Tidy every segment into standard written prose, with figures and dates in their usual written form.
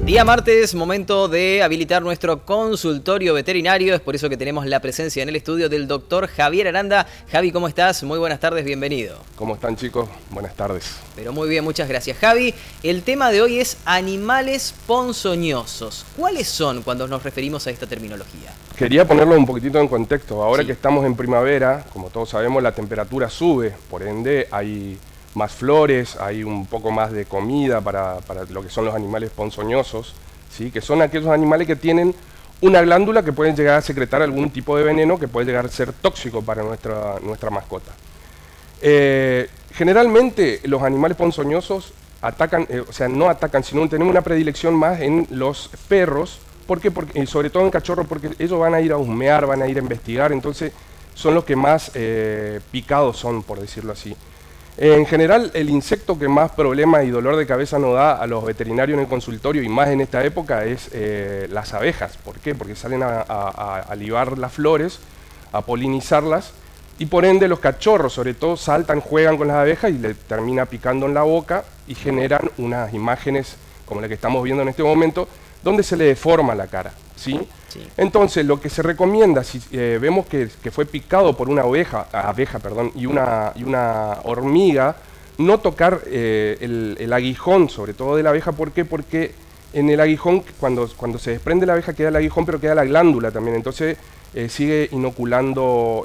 Día martes, momento de habilitar nuestro consultorio veterinario. Es por eso que tenemos la presencia en el estudio del doctor Javier Aranda. Javi, ¿cómo estás? Muy buenas tardes, bienvenido. ¿Cómo están, chicos? Buenas tardes. Pero muy bien, muchas gracias, Javi. El tema de hoy es animales ponzoñosos. ¿Cuáles son cuando nos referimos a esta terminología? Quería ponerlo un poquitito en contexto. Ahora Sí. que estamos en primavera, como todos sabemos, la temperatura sube, por ende hay más flores, hay un poco más de comida para lo que son los animales ponzoñosos, ¿sí? Que son aquellos animales que tienen una glándula que pueden llegar a secretar algún tipo de veneno que puede llegar a ser tóxico para nuestra mascota. Generalmente los animales ponzoñosos atacan, no atacan, sino tenemos una predilección más en los perros. ¿Por qué? Porque, sobre todo en cachorros, porque ellos van a ir a husmear, van a ir a investigar, entonces son los que más picados son, por decirlo así. En general, el insecto que más problemas y dolor de cabeza nos da a los veterinarios en el consultorio, y más en esta época, es las abejas. ¿Por qué? Porque salen a libar las flores, a polinizarlas, y por ende los cachorros, sobre todo, saltan, juegan con las abejas y le termina picando en la boca y generan unas imágenes como la que estamos viendo en este momento, donde se le deforma la cara, ¿sí? Sí. Entonces, lo que se recomienda, si vemos que fue picado por una abeja y una hormiga, no tocar el aguijón, sobre todo de la abeja. ¿Por qué? Porque en el aguijón, cuando se desprende la abeja, queda el aguijón, pero queda la glándula también, entonces sigue inoculando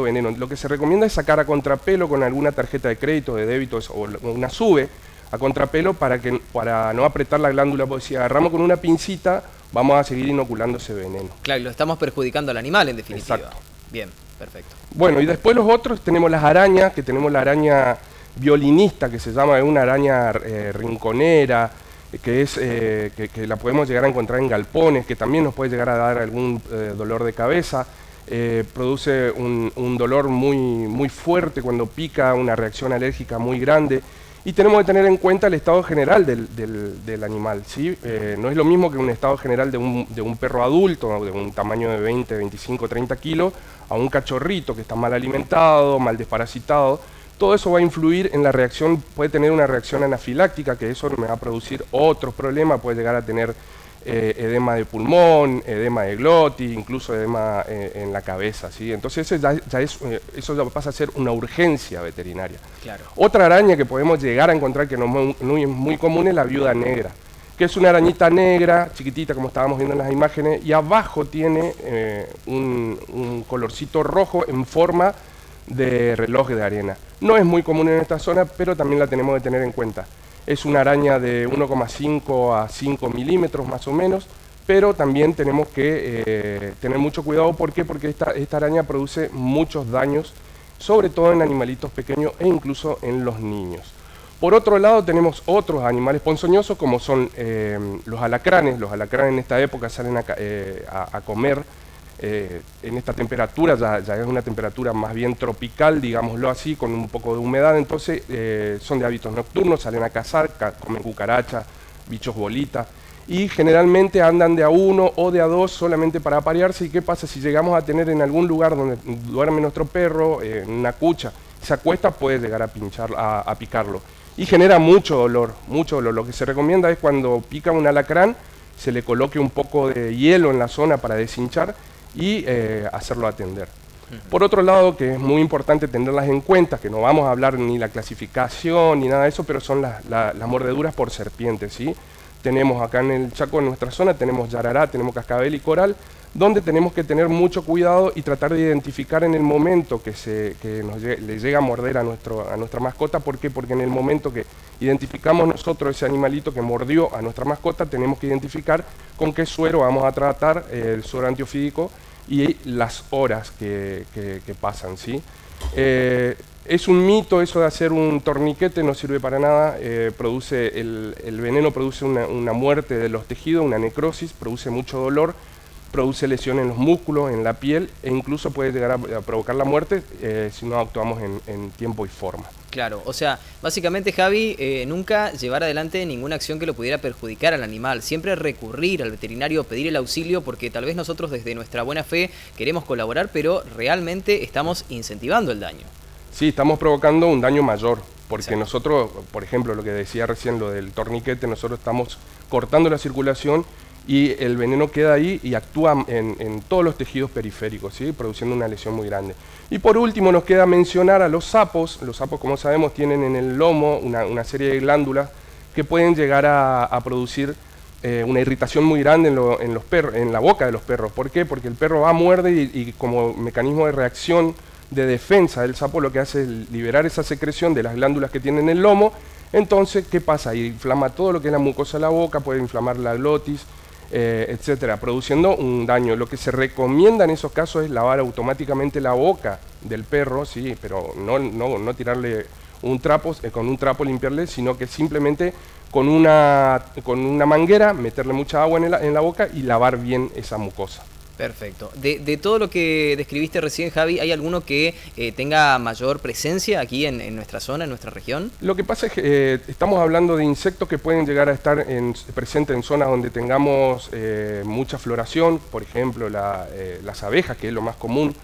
veneno. Lo que se recomienda es sacar a contrapelo con alguna tarjeta de crédito, de débito o una SUBE, a contrapelo para no apretar la glándula, porque si agarramos con una pincita vamos a seguir inoculando ese veneno. Claro, lo estamos perjudicando al animal en definitiva. Exacto. Bien, perfecto. Bueno, y después los otros tenemos las arañas, que tenemos la araña violinista, que se llama una araña rinconera, que la podemos llegar a encontrar en galpones, que también nos puede llegar a dar algún dolor de cabeza. Produce un dolor muy fuerte cuando pica, una reacción alérgica muy grande. Y tenemos que tener en cuenta el estado general del animal, ¿sí? No es lo mismo que un estado general de un perro adulto, de un tamaño de 20, 25, 30 kilos, a un cachorrito que está mal alimentado, mal desparasitado. Todo eso va a influir en la reacción, puede tener una reacción anafiláctica, que eso me va a producir otros problemas, puede llegar a tener edema de pulmón, edema de glotis, incluso edema en la cabeza, ¿sí? Entonces eso ya pasa a ser una urgencia veterinaria. Claro. Otra araña que podemos llegar a encontrar, que no es muy común, es la viuda negra, que es una arañita negra, chiquitita, como estábamos viendo en las imágenes, y abajo tiene un colorcito rojo en forma de reloj de arena. No es muy común en esta zona, pero también la tenemos que tener en cuenta. Es una araña de 1,5 a 5 milímetros más o menos, pero también tenemos que tener mucho cuidado. ¿Por qué? Porque esta araña produce muchos daños, sobre todo en animalitos pequeños e incluso en los niños. Por otro lado, tenemos otros animales ponzoñosos, como son los alacranes. Los alacranes en esta época salen a comer. En esta temperatura, ya es una temperatura más bien tropical, digámoslo así, con un poco de humedad, entonces son de hábitos nocturnos, salen a cazar, comen cucarachas, bichos bolitas, y generalmente andan de a uno o de a dos solamente para aparearse. ¿Y qué pasa si llegamos a tener en algún lugar donde duerme nuestro perro, en una cucha, se acuesta, puede llegar a picarlo, y genera mucho dolor, mucho dolor. Lo que se recomienda es cuando pica un alacrán, se le coloque un poco de hielo en la zona para deshinchar y hacerlo atender. Por otro lado, que es muy importante tenerlas en cuenta, que no vamos a hablar ni la clasificación ni nada de eso, pero son las mordeduras por serpientes, ¿sí? Tenemos acá en el Chaco, en nuestra zona, tenemos yarará, tenemos cascabel y coral, donde tenemos que tener mucho cuidado y tratar de identificar en el momento que le llega a morder a nuestra mascota. ¿Por qué? Porque en el momento que identificamos nosotros ese animalito que mordió a nuestra mascota, tenemos que identificar con qué suero vamos a tratar, el suero antiofídico, y las horas que pasan, ¿sí? Es un mito eso de hacer un torniquete, no sirve para nada. El veneno produce una muerte de los tejidos, una necrosis, produce mucho dolor, produce lesión en los músculos, en la piel, e incluso puede llegar a provocar la muerte si no actuamos en tiempo y forma. Claro, o sea, básicamente, Javi, nunca llevar adelante ninguna acción que lo pudiera perjudicar al animal. Siempre recurrir al veterinario, pedir el auxilio, porque tal vez nosotros desde nuestra buena fe queremos colaborar, pero realmente estamos incentivando el daño. Sí, estamos provocando un daño mayor. Porque Exacto. nosotros, por ejemplo, lo que decía recién, lo del torniquete, nosotros estamos cortando la circulación y el veneno queda ahí y actúa en todos los tejidos periféricos, ¿sí? Produciendo una lesión muy grande. Y por último nos queda mencionar a los sapos. Los sapos, como sabemos, tienen en el lomo una serie de glándulas que pueden llegar a producir una irritación muy grande en los perros, en la boca de los perros. ¿Por qué? Porque el perro va, muerde y como mecanismo de reacción de defensa, el sapo lo que hace es liberar esa secreción de las glándulas que tiene en el lomo. Entonces, ¿qué pasa? Inflama todo lo que es la mucosa de la boca, puede inflamar la glotis, etcétera, produciendo un daño. Lo que se recomienda en esos casos es lavar automáticamente la boca del perro, sí, pero no tirarle un trapo, con un trapo limpiarle, sino que simplemente con una manguera meterle mucha agua en la boca y lavar bien esa mucosa. Perfecto. De todo lo que describiste recién, Javi, ¿hay alguno que tenga mayor presencia aquí en nuestra zona, en nuestra región? Lo que pasa es que estamos hablando de insectos que pueden llegar a estar presentes en zonas donde tengamos mucha floración, por ejemplo las abejas, que es lo más común,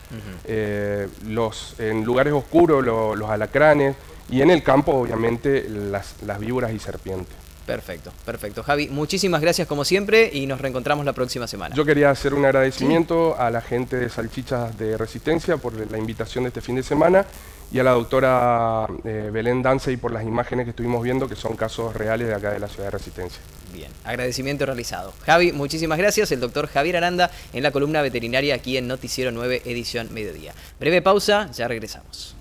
en lugares oscuros los alacranes y en el campo obviamente las víboras y serpientes. Perfecto, perfecto. Javi, muchísimas gracias como siempre y nos reencontramos la próxima semana. Yo quería hacer un agradecimiento a la gente de Salchichas de Resistencia por la invitación de este fin de semana y a la doctora Belén Dancey por las imágenes que estuvimos viendo, que son casos reales de acá de la ciudad de Resistencia. Bien, agradecimiento realizado. Javi, muchísimas gracias. El doctor Javier Aranda en la columna veterinaria aquí en Noticiero 9, edición mediodía. Breve pausa, ya regresamos.